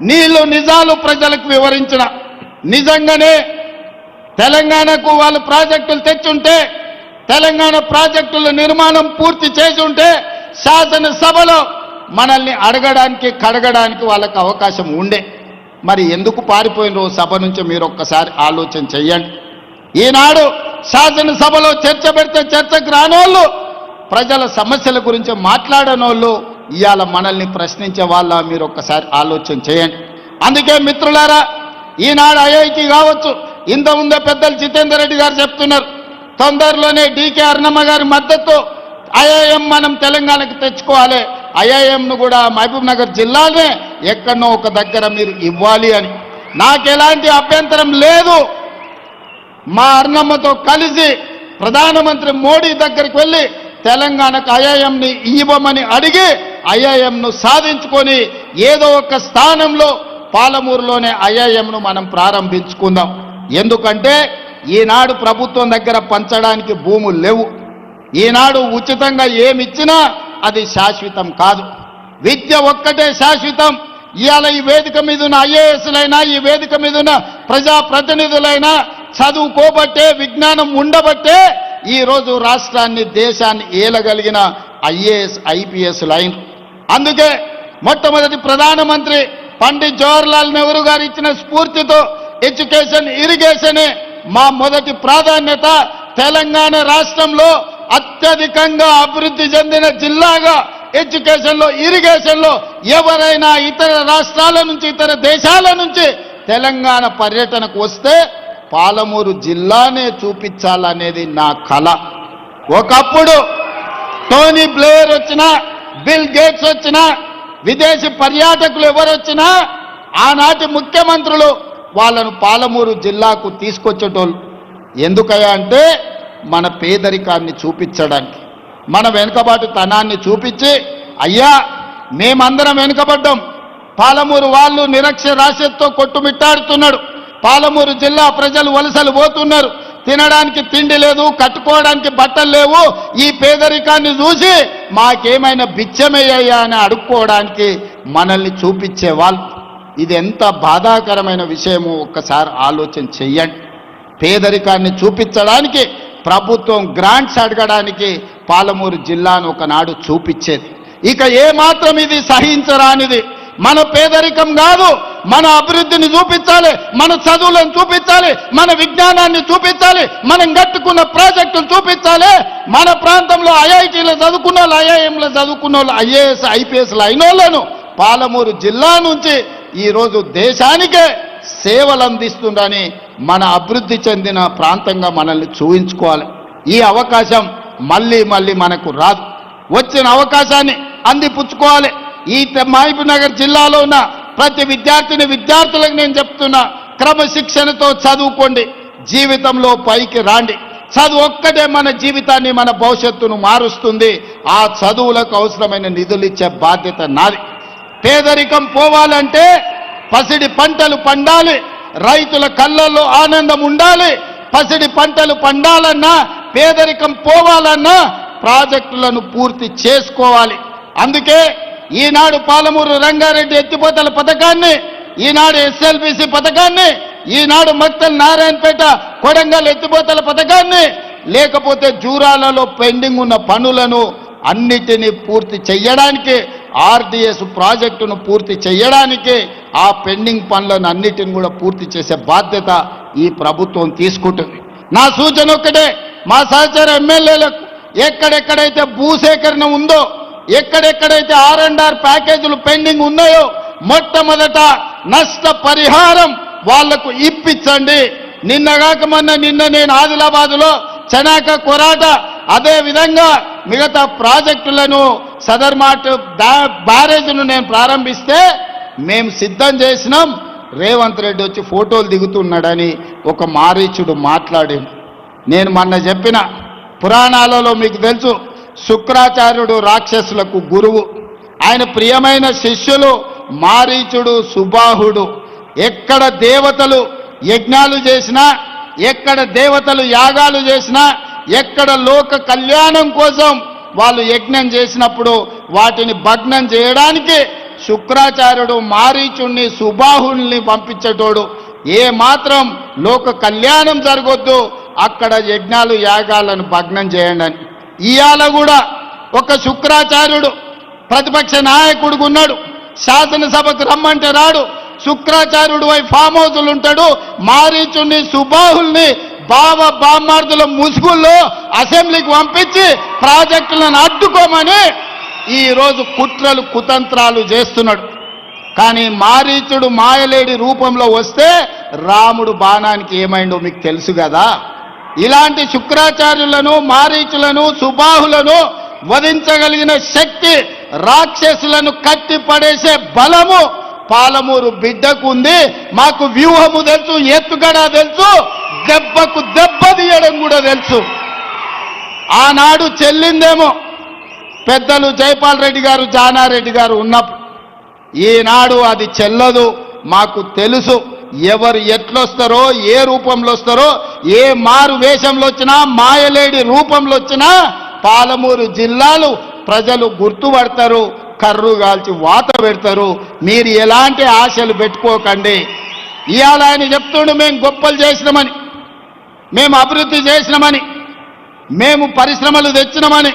నీళ్లు నిజాలు ప్రజలకు వివరించిన, నిజంగానే తెలంగాణకు వాళ్ళు ప్రాజెక్టులు తెచ్చుంటే, తెలంగాణ ప్రాజెక్టుల నిర్మాణం పూర్తి చేసి ఉంటే శాసనసభలో మనల్ని అడగడానికి కడగడానికి వాళ్ళకి అవకాశం ఉండే. మరి ఎందుకు పారిపోయినో సభ నుంచి మీరు ఒక్కసారి ఆలోచన చెయ్యండి. ఈనాడు శాసనసభలో చర్చ పెడితే చర్చకు రానోళ్ళు, ప్రజల సమస్యల గురించి మాట్లాడనోళ్ళు ఇవాళ మనల్ని ప్రశ్నించే వాళ్ళ మీరు ఒక్కసారి ఆలోచన చేయండి. అందుకే మిత్రులారా, ఈనాడు ఐఐటి కావచ్చు, ఇంతకుముందే పెద్దలు జితేందర్ రెడ్డి గారు చెప్తున్నారు, తొందరలోనే డీకే అరుణమ్మ గారి మద్దతు ఐఐఎం మనం తెలంగాణకు తెచ్చుకోవాలి, ఐఐఎంను కూడా మహబూబ్ నగర్ జిల్లానే ఎక్కడనో ఒక దగ్గర మీరు ఇవ్వాలి అని. నాకెలాంటి అభ్యంతరం లేదు. మా అరుణమ్మతో కలిసి ప్రధానమంత్రి మోడీ దగ్గరికి వెళ్ళి తెలంగాణకు ఐఐఎంని ఇవ్వమని అడిగి ఐఐఎంను సాధించుకొని ఏదో ఒక స్థానంలో పాలమూరులోనే ఐఐఎంను మనం ప్రారంభించుకుందాం. ఎందుకంటే ఈనాడు ప్రభుత్వం దగ్గర పంచడానికి భూములు లేవు. ఈనాడు ఉచితంగా ఏమిచ్చినా అది శాశ్వతం కాదు. విద్య ఒక్కటే శాశ్వతం. ఇవాళ ఈ వేదిక మీద ఉన్న ఐఏఎస్లైనా, ఈ వేదిక మీద ఉన్న ప్రజాప్రతినిధులైనా చదువుకోబట్టే, విజ్ఞానం ఉండబట్టే ఈరోజు రాష్ట్రాన్ని, దేశాన్ని ఏలగలిగిన ఐఏఎస్ ఐపీఎస్ లైన్. అందుకే మొట్టమొదటి ప్రధానమంత్రి పండిత్ జవహర్లాల్ నెహ్రూ గారు ఇచ్చిన స్ఫూర్తితో ఎడ్యుకేషన్, ఇరిగేషనే మా మొదటి ప్రాధాన్యత. తెలంగాణ రాష్ట్రంలో అత్యధికంగా అభివృద్ధి చెందిన జిల్లాగా ఎడ్యుకేషన్లో, ఇరిగేషన్లో ఎవరైనా ఇతర రాష్ట్రాల నుంచి, ఇతర దేశాల నుంచి తెలంగాణ పర్యటనకు వస్తే పాలమూరు జిల్లానే చూపించాలనేది నా కల. ఒకప్పుడు టోనీ బ్లేయర్ వచ్చినా, బిల్ గేట్స్ వచ్చినా, విదేశీ పర్యాటకులు ఎవరు వచ్చినా ఆనాటి ముఖ్యమంత్రులు వాళ్ళను పాలమూరు జిల్లాకు తీసుకొచ్చేటోళ్ళు. ఎందుకయ్యా అంటే మన పేదరికాన్ని చూపించడానికి, మన వెనుకబాటుతనాన్ని చూపించి, అయ్యా మేమందరం వెనుకబడ్డాం, పాలమూరు వాళ్ళు నిరక్షరాస్యతతో కొట్టుమిట్టాడుతున్నాడు, పాలమూరు జిల్లా ప్రజలు వలసలు పోతున్నారు, తినడానికి తిండి లేదు, కట్టుకోవడానికి బట్టలు లేవు, ఈ పేదరికాన్ని చూసి మాకేమైనా బిచ్చమయ్యాయా అని అడుక్కోవడానికి మనల్ని చూపించేవాళ్ళు. ఇది ఎంత బాధాకరమైన విషయమో ఒక్కసారి ఆలోచన చెయ్యండి. పేదరికాన్ని చూపించడానికి ప్రభుత్వం గ్రాంట్స్ అడగడానికి పాలమూరు జిల్లాను ఒకనాడు చూపించేది. ఇక ఏమాత్రం ఇది సహించరానిది. మన పేదరికం కాదు, మన అభివృద్ధిని చూపించాలి, మన చదువులను చూపించాలి, మన విజ్ఞానాన్ని చూపించాలి, మనం కట్టుకున్న ప్రాజెక్టులు చూపించాలి. మన ప్రాంతంలో ఐఐటీలో చదువుకున్న వాళ్ళు, ఐఐఎంలో చదువుకున్న వాళ్ళు, ఐఏఎస్ ఐపీఎస్లు అయిన వాళ్ళను పాలమూరు జిల్లా నుంచి ఈరోజు దేశానికే సేవలు అందిస్తుందని మన అభివృద్ధి చెందిన ప్రాంతంగా మనల్ని చూపించుకోవాలి. ఈ అవకాశం మళ్ళీ మళ్ళీ మనకు రాదు. వచ్చిన అవకాశాన్ని అందిపుచ్చుకోవాలి. ఈ మహబూబ్ నగర్ జిల్లాలో ఉన్న ప్రతి విద్యార్థులకు నేను చెప్తున్నా, క్రమశిక్షణతో చదువుకోండి, జీవితంలో పైకి రాండి. చదువు ఒక్కటే మన జీవితాన్ని, మన భవిష్యత్తును మారుస్తుంది. ఆ చదువులకు అవసరమైన నిధులు ఇచ్చే బాధ్యత నాది. పేదరికం పోవాలంటే పసిడి పంటలు పండాలి, రైతుల కళ్ళల్లో ఆనందం ఉండాలి. పసిడి పంటలు పండాలన్నా, పేదరికం పోవాలన్నా ప్రాజెక్టులను పూర్తి చేసుకోవాలి. అందుకే ఈనాడు పాలమూరు రంగారెడ్డి ఎత్తిపోతల పథకాన్ని, ఈనాడు ఎస్ఎల్బిసి పథకాన్ని, ఈనాడు మక్తల్ నారాయణపేట కొడంగల్ ఎత్తిపోతల పథకాన్ని, లేకపోతే జూరాలలో పెండింగ్ ఉన్న పనులను అన్నిటినీ పూర్తి చేయడానికి, ఆర్డీఎస్ ప్రాజెక్టును పూర్తి చేయడానికి, ఆ పెండింగ్ పనులను అన్నిటిని కూడా పూర్తి చేసే బాధ్యత ఈ ప్రభుత్వం తీసుకుంటుంది. నా సూచన ఒక్కటే, మా సహచర ఎమ్మెల్యేలకు ఎక్కడెక్కడైతే భూసేకరణ ఉందో, ఎక్కడెక్కడైతే R&R ప్యాకేజీలు పెండింగ్ ఉన్నాయో మొట్టమొదట నష్ట పరిహారం వాళ్లకు ఇప్పించండి. నిన్న నేను ఆదిలాబాద్లో చనాక కొరాట, అదే విధంగా మిగతా ప్రాజెక్టులను సదర్మాట్ బ్యారేజ్ను నేను ప్రారంభిస్తే మేము సిద్ధం చేసినాం. రేవంత్ రెడ్డి వచ్చి ఫోటోలు దిగుతున్నాడని ఒక మారీచుడు మాట్లాడింది. నేను మొన్న చెప్పిన, పురాణాలలో మీకు తెలుసు, శుక్రాచార్యుడు రాక్షసులకు గురువు, ఆయన ప్రియమైన శిష్యులు మారీచుడు, సుబాహుడు. ఎక్కడ దేవతలు యజ్ఞాలు చేసినా, ఎక్కడ దేవతలు యాగాలు చేసినా, ఎక్కడ లోక కళ్యాణం కోసం వాళ్ళు యజ్ఞం చేసినప్పుడు వాటిని భగ్నం చేయడానికి శుక్రాచార్యుడు మారీచుణ్ణి సుబాహుల్ని పంపించేటోడు. ఏ మాత్రం లోక కళ్యాణం జరగొద్దు, అక్కడ యజ్ఞాలు యాగాలను భగ్నం చేయండి అని. ఇవాళ కూడా ఒక శుక్రాచార్యుడు ప్రతిపక్ష నాయకుడిగా ఉన్నాడు, శాసనసభకు రమ్మంటే రాడు, శుక్రాచార్యుడు వై ఫామ్ హౌస్లు ఉంటాడు. మారీచుణ్ణి సుబాహుల్ని బావ బామ్మార్దుల ముసుగుల్లో అసెంబ్లీకి పంపించి ప్రాజెక్టులను అడ్డుకోమని ఈరోజు కుట్రలు కుతంత్రాలు చేస్తున్నాడు. కానీ మారీచుడు మాయలేడి రూపంలో వస్తే రాముడు బాణానికి ఏమైందో మీకు తెలుసు కదా. ఇలాంటి శుక్రాచార్యులను మారీచులను సుబాహులను వధించగలిగిన శక్తి, రాక్షసులను కట్టి పడేసే బలము పాలమూరు బిడ్డకు ఉంది. మాకు వ్యూహము తెలుసు, ఎత్తుగడ తెలుసు, దెబ్బకు దెబ్బ తీయడం కూడా తెలుసు. ఆనాడు చెల్లిందేమో పెద్దలు జైపాల్ రెడ్డి గారు, జానారెడ్డి గారు ఉన్నప్పుడు. ఈనాడు అది చెల్లదు. మాకు తెలుసు ఎవరు ఎట్లొస్తారో, ఏ రూపంలో వస్తారో, ఏ మారు వేషంలో వచ్చినా, మాయలేడి రూపంలో వచ్చినా పాలమూరు జిల్లాలు ప్రజలు గుర్తుపడతారు, కర్రు కాల్చి వాత పెడతారు. మీరు ఎలాంటి ఆశలు పెట్టుకోకండి. ఇవాళ ఆయన చెప్తుండు మేము గొప్పలు చేసినామని, మేము అభివృద్ధి చేసినామని, మేము పరిశ్రమలు తెచ్చినామని.